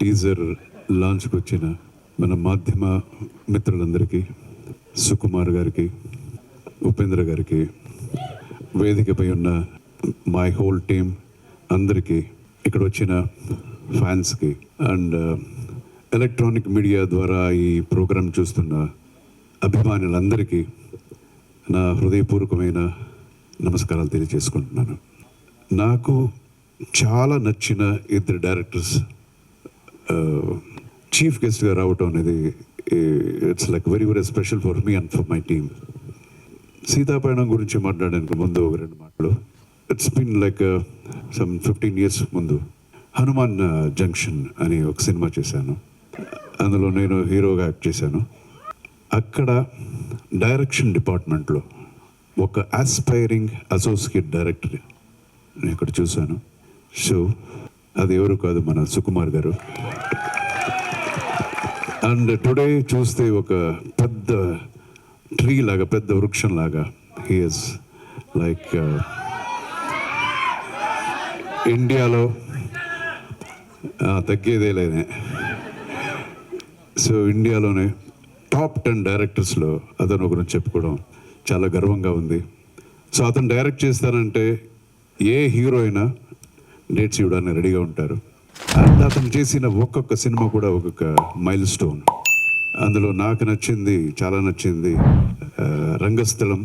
Teaser లాంచ్కి వచ్చిన మన మాధ్యమ మిత్రులందరికీ, సుకుమార్ గారికి, ఉపేంద్ర గారికి, వేదికపై ఉన్న మై హోల్ టీమ్ అందరికీ, ఇక్కడ వచ్చిన ఫ్యాన్స్కి అండ్ ఎలక్ట్రానిక్ మీడియా ద్వారా ఈ ప్రోగ్రాం చూస్తున్న అభిమానులందరికీ నా హృదయపూర్వకమైన నమస్కారాలు తెలియజేసుకుంటున్నాను. నాకు చాలా నచ్చిన ఇద్దరు డైరెక్టర్స్ చీఫ్ గెస్ట్గా రావటం అనేది it's like very very special for me and for my team. Seethapayanam గురించి మాట్లాడడానికి ముందు ఒక రెండు మాటలు. It's been like some 15 years ముందు హనుమాన్ జంక్షన్ అని ఒక సినిమా చేశాను. అందులో నేను హీరోగా యాక్ట్ చేశాను. అక్కడ డైరెక్షన్ డిపార్ట్మెంట్లో ఒక ఆస్పైరింగ్ అసోసియేట్ డైరెక్టర్ నేను ఇక్కడ చూశాను. సో అది ఎవరు కాదు, మన సుకుమార్ గారు. అండ్ టుడే చూస్తే ఒక పెద్ద ట్రీ లాగా, పెద్ద వృక్షం లాగా హీ ఈజ్ లైక్ ఇండియాలో తగ్గేదే లేదే. సో ఇండియాలోనే టాప్ 10 డైరెక్టర్స్లో అతను ఒకరిని చెప్పుకోవడం చాలా గర్వంగా ఉంది. సో అతను డైరెక్ట్ చేస్తానంటే ఏ హీరో అయినా డేట్స్ ఇవ్వడానికి రెడీగా ఉంటారు. అండ్ అతను చేసిన ఒక్కొక్క సినిమా కూడా ఒక్కొక్క మైల్ స్టోన్. అందులో నాకు నచ్చింది, చాలా నచ్చింది Rangasthalam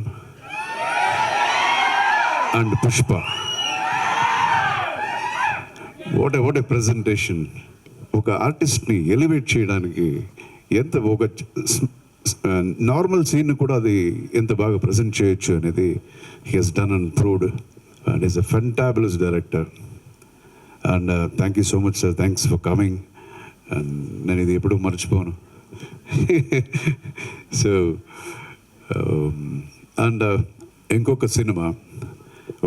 and Pushpa. What a presentation! ఒక ఆర్టిస్ట్ని ఎలివేట్ చేయడానికి ఎంత, ఒక నార్మల్ సీన్ కూడా అది ఎంత బాగా ప్రజెంట్ చేయొచ్చు అనేది he has done and proved. And is a fantabulous director. And thank you so much sir, thanks for coming. And నేను ఇది ఎప్పుడూ మర్చిపోను. సో అండ్ ఇంకొక సినిమా,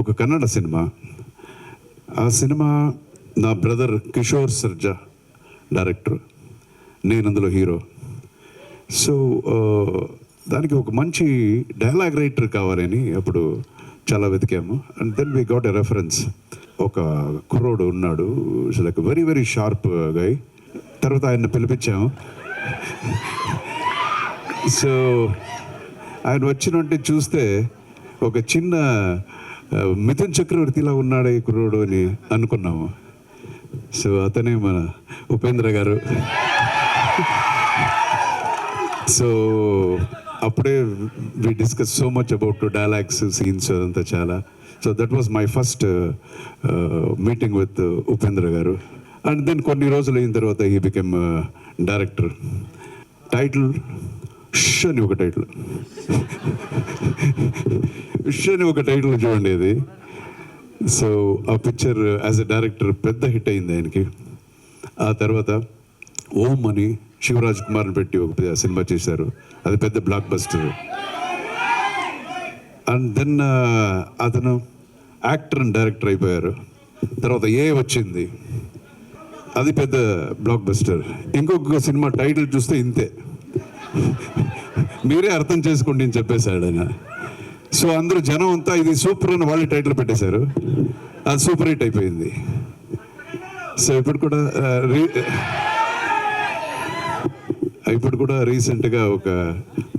ఒక కన్నడ సినిమా. ఆ సినిమా నా బ్రదర్ కిషోర్ సర్జా డైరెక్టర్, నేను అందులో హీరో. సో దానికి ఒక మంచి డైలాగ్ రైటర్ కావాలని అప్పుడు చాలా వెతికాము. And then we got a reference. ఒక కుర్రోడు ఉన్నాడు, like very very sharp guy. తర్వాత ఆయన పిలిపించాము. సో ఆయన వచ్చినట్టు చూస్తే ఒక చిన్న మిథున్ చక్రవర్తిలా ఉన్నాడు ఈ కుర్రోడు అని అనుకున్నాము. సో అతనే మన ఉపేంద్ర గారు. సో అప్పుడే we discuss so much about dialogues, scenes, అదంతా చాలా. So that was my first meeting with Upendra garu. And then కొన్ని రోజులు అయిన తర్వాత హీ బికెమ్ డైరెక్టర్. టైటిల్ ష్ అని ఒక టైటిల్, ష్ అని ఒక టైటిల్ చూడండి అది. సో ఆ పిక్చర్ యాజ్ ఎ డైరెక్టర్ పెద్ద హిట్ అయింది ఆయనకి. ఆ తర్వాత ఓం అని శివరాజ్ కుమార్ని పెట్టి ఒక సినిమా చేశారు, అది పెద్ద బ్లాక్ బస్టర్. అండ్ దెన్ అతను యాక్టర్ అండ్ డైరెక్టర్ అయిపోయారు. తర్వాత ఏ వచ్చింది, అది పెద్ద బ్లాక్ బస్టర్. ఇంకొక సినిమా టైటిల్ చూస్తే ఇంతే, మీరే అర్థం చేసుకోండి అని చెప్పేశాడు ఆయన. సో అందరూ జనం అంతా ఇది సూపర్ అని వాళ్ళు టైటిల్ పెట్టేశారు, అది సూపర్ హిట్ అయిపోయింది. సో ఇప్పుడు కూడా రీసెంట్గా ఒక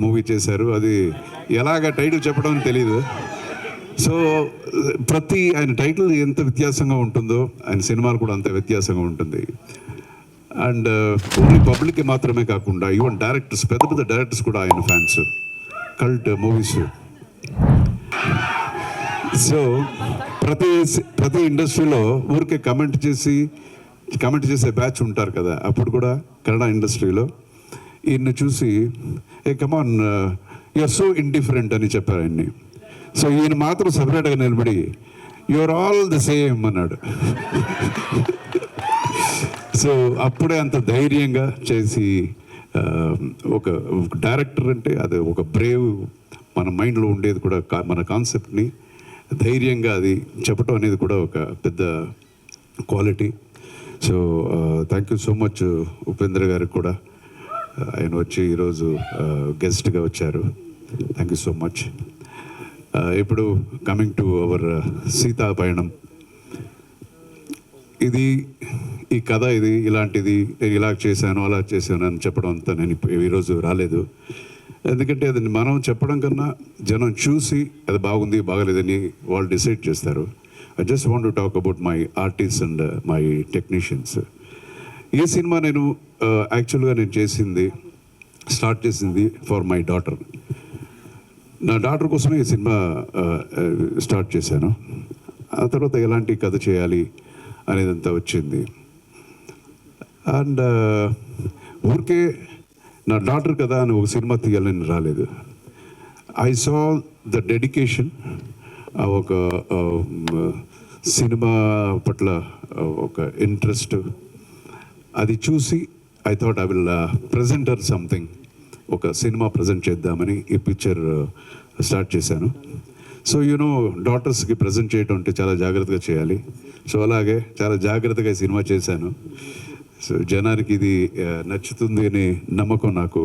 మూవీ చేశారు, అది ఎలాగ టైటిల్ చెప్పడం తెలియదు. సో ఆయన టైటిల్ ఎంత వ్యత్యాసంగా ఉంటుందో ఆయన సినిమాలు కూడా అంత వ్యత్యాసంగా ఉంటుంది. అండ్ ఓన్లీ పబ్లిక్కి మాత్రమే కాకుండా ఈవెన్ డైరెక్టర్స్, పెద్ద పెద్ద డైరెక్టర్స్ కూడా ఆయన ఫ్యాన్స్, కల్ట్ మూవీస్. సో ప్రతి ఇండస్ట్రీలో ఊరికే కమెంట్ చేసే బ్యాచ్ ఉంటారు కదా. అప్పుడు కూడా కన్నడ ఇండస్ట్రీలో ఈయన్ని చూసి ఏ కమాన్ యూఆర్ సో ఇండిఫరెంట్ అని చెప్పారు ఆయన్ని. సో ఈయన మాత్రం సపరేట్గా నిలబడి యూఆర్ ఆల్ ద సేమ్ అన్నాడు. సో అప్పుడే అంత ధైర్యంగా చేసి, ఒక డైరెక్టర్ అంటే అది ఒక బ్రేవ్, మన మైండ్లో ఉండేది కూడా, మన కాన్సెప్ట్ని ధైర్యంగా అది చెప్పటం అనేది కూడా ఒక పెద్ద quality. So thank you so much Upendra గారికి కూడా. ఆయన వచ్చి ఈరోజు గెస్ట్గా వచ్చారు. Thank you so much. ఇప్పుడు coming to our Seetha Payanam. ఇది ఈ కథ ఇది ఇలాంటిది, నేను ఇలా చేశాను అలా చేశాను అని చెప్పడం అంతా నేను ఈరోజు రాలేదు. ఎందుకంటే అది మనం చెప్పడం కన్నా జనం చూసి అది బాగుంది బాగలేదని వాళ్ళు డిసైడ్ చేస్తారు. I just want to talk about my artist and my technicians. ఈ సినిమా నేను యాక్చువల్గా నేను స్టార్ట్ చేసింది ఫర్ మై డాటర్. నా డాటర్ కోసమే ఈ సినిమా స్టార్ట్ చేశాను. ఆ తర్వాత ఎలాంటి కథ చేయాలి అనేదంతా వచ్చింది. అండ్ ఊరికే నా డాటర్ కదా అని ఒక సినిమా తీయాలని రాలేదు. ఐ సా ద డెడికేషన్, ఒక సినిమా పట్ల ఒక ఇంట్రెస్ట్, అది చూసి I thought I will present her something, ఒక సినిమా ప్రజెంట్ చేద్దామని ఈ పిక్చర్ స్టార్ట్ చేశాను. సో డాటర్స్కి ప్రజెంట్ చేయడం అంటే చాలా జాగ్రత్తగా చేయాలి. సో అలాగే చాలా జాగ్రత్తగా ఈ సినిమా చేశాను. సో జనానికి ఇది నచ్చుతుంది అనే నమ్మకం నాకు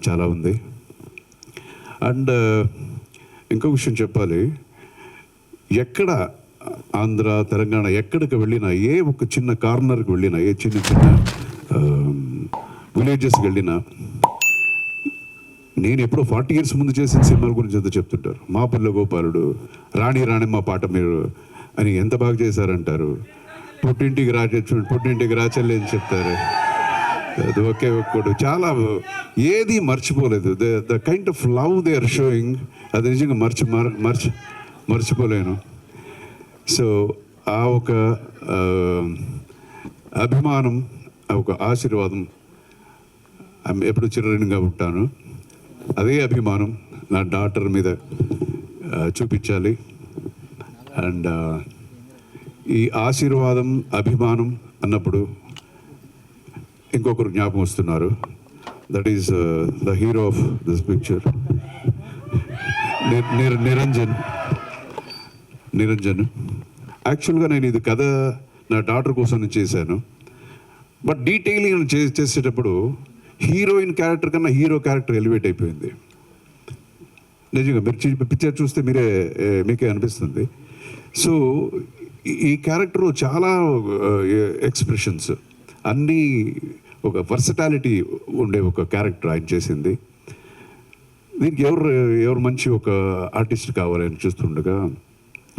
చాలా ఉంది. అండ్ ఇంకో విషయం చెప్పాలి, ఎక్కడ ఆంధ్ర తెలంగాణ ఎక్కడికి వెళ్ళినా, ఏ ఒక చిన్న కార్నర్కి వెళ్ళినా, ఏ చిన్న చిన్న విలేజెస్కి వెళ్ళినా, నేను ఎప్పుడో 40 years ముందు చేసిన సినిమాల గురించి అంతా చెప్తుంటారు. మా పిల్ల గోపాలుడు, రాణి మా పాట మీరు అని ఎంత బాగా చేశారంటారు. పుట్టింటికి రాచెల్లి అని చెప్తారు. అది ఒకే ఒక్కడు చాలా ఏది మర్చిపోలేదు. The kind of love they are showing, అది నిజంగా మర్చిపోలేను. సో ఆ ఒక అభిమానం, ఆ ఒక ఆశీర్వాదం ఎప్పుడు చిరరుణిగా ఉంటాను. అదే అభిమానం నా డాటర్ మీద చూపించాలి. అండ్ ఈ ఆశీర్వాదం, అభిమానం అన్నప్పుడు ఇంకొకరు జ్ఞాపకం వస్తున్నారు. That is the hero of this picture, Niranjan. యాక్చువల్గా నేను ఇది కథ నా డాటర్ కోసం నేను చేశాను. బట్ డీటెయిలింగ్ చేసేటప్పుడు హీరోయిన్ క్యారెక్టర్ కన్నా హీరో క్యారెక్టర్ ఎలివేట్ అయిపోయింది. నిజంగా మీరు పిక్చర్ చూస్తే మీకే అనిపిస్తుంది. సో ఈ క్యారెక్టర్ చాలా ఎక్స్ప్రెషన్స్ అన్నీ, ఒక వర్సటాలిటీ ఉండే ఒక క్యారెక్టర్ ఆయన చేసింది. దీనికి ఎవరు మంచి ఒక ఆర్టిస్ట్ కావాలని చూస్తుండగా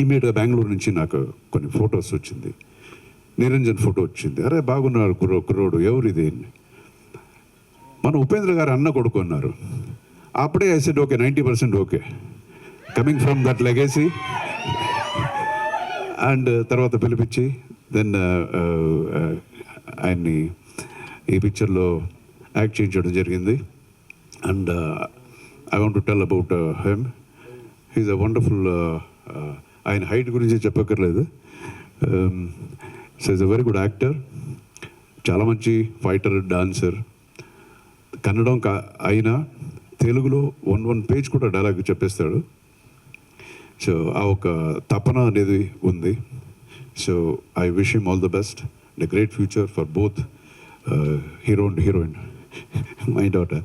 ఇమీడియట్గా బెంగళూరు నుంచి నాకు కొన్ని ఫొటోస్ వచ్చింది. నిరంజన్ ఫోటో వచ్చింది. అరే బాగున్నారు కుర్రోడు, ఎవరు ఇది? మన ఉపేంద్ర గారు అన్న కొడుకు అన్నారు. అప్పుడే I said okay, 90% okay, coming from that legacy. And తర్వాత పిలిపించి దెన్ ఆయన్ని ఈ పిక్చర్లో యాక్ట్ చేయించడం జరిగింది. And I want to tell about him. He's a wonderful, ఆయన హైట్ గురించి చెప్పక్కర్లేదు. So is a very good actor, చాలా మంచి ఫైటర్, డాన్సర్. కన్నడం అయినా తెలుగులో 1 పేజ్ కూడా డైలాగ్ చెప్పేస్తాడు. సో ఆ ఒక తపన అనేది ఉంది. So I wish him all the best, the great future for both hero and heroine, my daughter.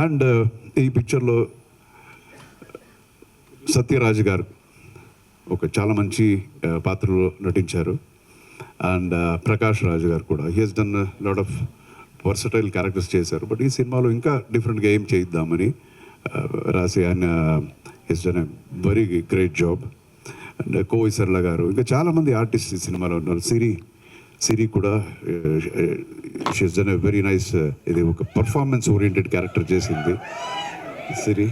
And ఈ పిక్చర్లో సత్యరాజ్ గారు ఒక చాలా మంచి పాత్రలో నటించారు. అండ్ ప్రకాష్ రాజ్ గారు కూడా, he has done lot of versatile characters చేశారు. బట్ ఈ సినిమాలో ఇంకా డిఫరెంట్గా ఏం చేయిద్దామని రాసి ఆయన has done a very great job. And Kovai Sarala garu, ఇంకా చాలామంది ఆర్టిస్ట్ ఈ సినిమాలో ఉన్నారు. సిరి కూడా she has done a very nice, ఇది ఒక పర్ఫార్మెన్స్ ఓరియంటెడ్ క్యారెక్టర్ చేసింది Siri.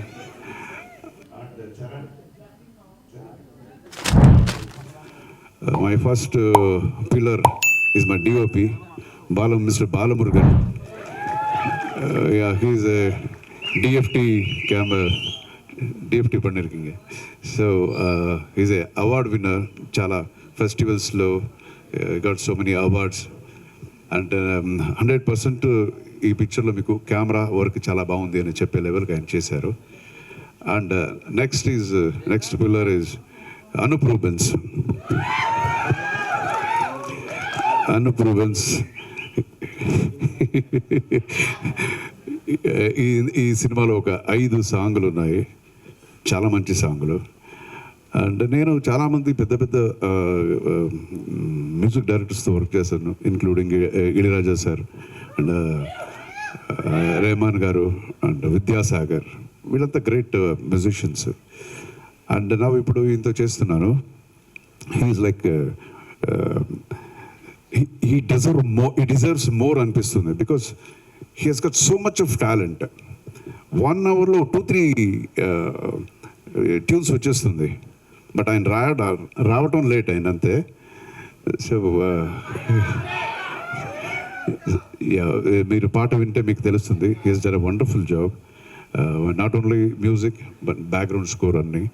My first pillar is my DOP Mr. Balamurgan. Yeah, he's a DFT camera, DFT பண்ணிருக்கீங்க. So he's a award winner, చాలా festivals లో got so many awards. And 100% ఈ పిక్చర్లో మీకు camera work చాలా బాగుంది అని చెప్పే లెవెల్కి ఆయన చేశారు. And next pillar is Anoop Rubens. ఈ సినిమాలో ఒక 5 సాంగులు ఉన్నాయి, చాలా మంచి సాంగులు. అండ్ నేను చాలామంది పెద్ద పెద్ద మ్యూజిక్ డైరెక్టర్స్తో వర్క్ చేశాను, including Ilaiyaraaja sir and Rahman garu and Vidyasagar, వీళ్ళంతా గ్రేట్ మ్యూజిషియన్స్. అండ్ నా ఇప్పుడు ఈయనతో చేస్తున్నాను. He's like he deserves more అనిపిస్తుంది, because he has got so much of talent. 1 అవర్లో 2-3 ట్యూన్స్ వచ్చేస్తుంది, బట్ ఆయన రావటం లేట్ అయిన అంతే. సో మీరు పాట వింటే మీకు తెలుస్తుంది. He has done a wonderful job, not only music but background score అన్ని.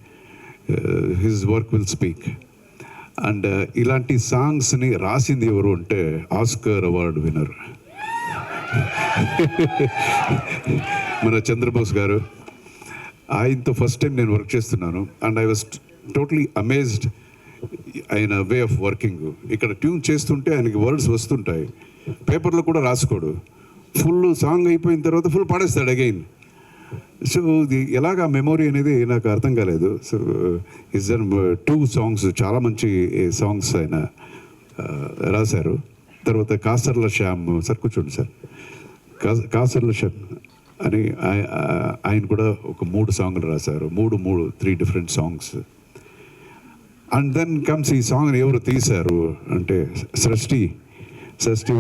His work will speak. And ఇలాంటి సాంగ్స్ని రాసింది ఎవరు అంటే ఆస్కర్ అవార్డు విన్నర్ మన చంద్రబోస్ గారు. ఆయనతో ఫస్ట్ టైం నేను వర్క్ చేస్తున్నాను and I was totally amazed ఆయన వే ఆఫ్ వర్కింగ్. ఇక్కడ ట్యూన్ చేస్తుంటే ఆయనకి వర్డ్స్ వస్తుంటాయి, పేపర్లో కూడా రాసుకోడు, ఫుల్ సాంగ్ అయిపోయిన తర్వాత ఫుల్ పాడేస్తాడు అగైన్. సో ఇది ఎలాగా మెమొరీ అనేది నాకు అర్థం కాలేదు. సో ఇస్ దర్ 2 సాంగ్స్, చాలా మంచి సాంగ్స్ ఆయన రాశారు. తర్వాత కాసర్ల శ్యామ్ సార్, కూర్చోండి సార్, కాసర్ల శ్యామ్ అని ఆయన కూడా ఒక 3 సాంగ్లు రాశారు, 3 different songs. And then comes ఈ సాంగ్ని ఎవరు తీశారు అంటే Srishti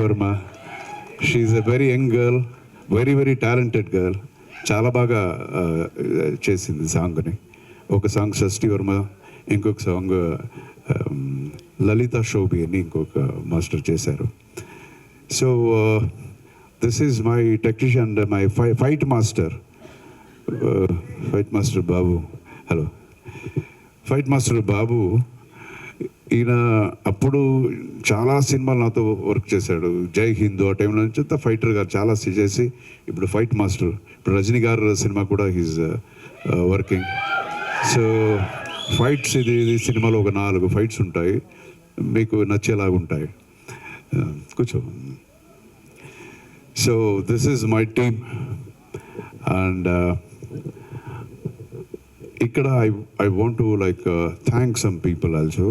Verma. She's a very young girl, very talented girl, చాలా బాగా చేసింది సాంగ్ని. ఒక సాంగ్ సృష్టి వర్మ, ఇంకొక సాంగ్ లలిత శోభి అని ఇంకొక మాస్టర్ చేశారు. So this is my technician and my fight master Babu. Hello, fight master Babu. ఈయన అప్పుడు చాలా సినిమాలు నాతో వర్క్ చేశాడు. జై హిందూ ఆ టైంలో నుంచి ఫైటర్ గారు చాలా చేసి ఇప్పుడు ఫైట్ మాస్టర్. ఇప్పుడు రజనీ గారు సినిమా కూడా హీజ్ వర్కింగ్. సో ఫైట్స్ ఇది సినిమాలో ఒక 4 ఫైట్స్ ఉంటాయి, మీకు నచ్చేలాగా ఉంటాయి. కూర్చో. So this is my team. And ఇక్కడ I want to like thank some people also.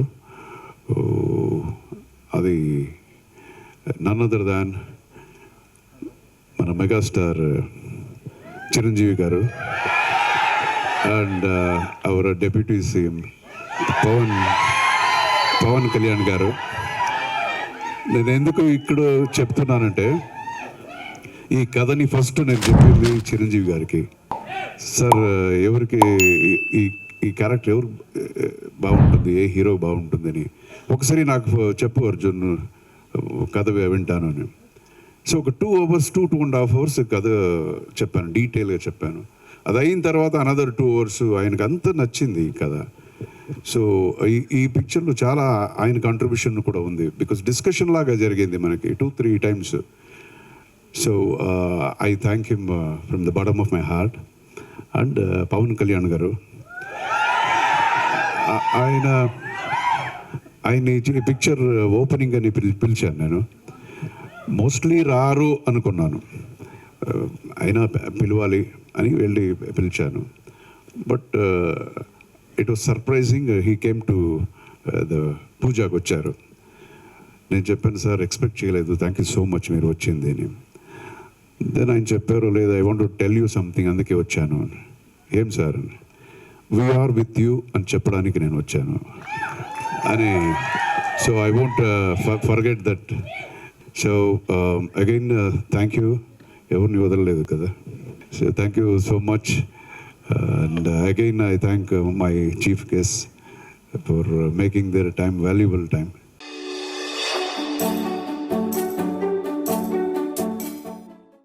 అది నన్ అదర్ దాన్ మన megastar Chiranjeevi garu and our deputy CM Pawan Kalyan garu. నేను ఎందుకు ఇక్కడ చెప్తున్నానంటే, ఈ కథని ఫస్ట్ నేను చెప్పింది చిరంజీవి గారికి. సార్, ఎవరికి ఈ క్యారెక్టర్ ఎవరు బాగుంటుంది, ఏ హీరో బాగుంటుందని ఒకసారి నాకు చెప్పు అర్జున్, కథ వింటాను అని. సో ఒక 2 hours 2.5 hours కథ చెప్పాను, డీటెయిల్గా చెప్పాను. అది అయిన తర్వాత అనదర్ 2 hours ఆయనకు అంత నచ్చింది కథ. సో ఈ పిక్చర్లో చాలా ఆయన కాంట్రిబ్యూషన్ కూడా ఉంది, బికాస్ డిస్కషన్ లాగా జరిగింది మనకి 2-3 times. So I thank him from the bottom of my heart. And Pawan Kalyan garu, ఆయన ఈ పిక్చర్ ఓపెనింగ్ అని పిలిచాను నేను. మోస్ట్లీ రారు అనుకున్నాను, అయినా పిలవాలి అని వెళ్ళి పిలిచాను. But it was surprising, he came to the పూజాకి వచ్చారు. నేను చెప్పాను, సార్ ఎక్స్పెక్ట్ చేయలేదు, థ్యాంక్ యూ సో మచ్ మీరు వచ్చింది అని. దెన్ ఆయన చెప్పారు, లేదు I want to tell you something, అందుకే వచ్చాను. ఏం సార్? వీఆర్ విత్ యూ అని చెప్పడానికి నేను వచ్చాను అని. So I won't forget that. So again thank you, ఎవరిని వదలలేదు కదా. So thank you so much. And again I thank my chief guest for making their time valuable time.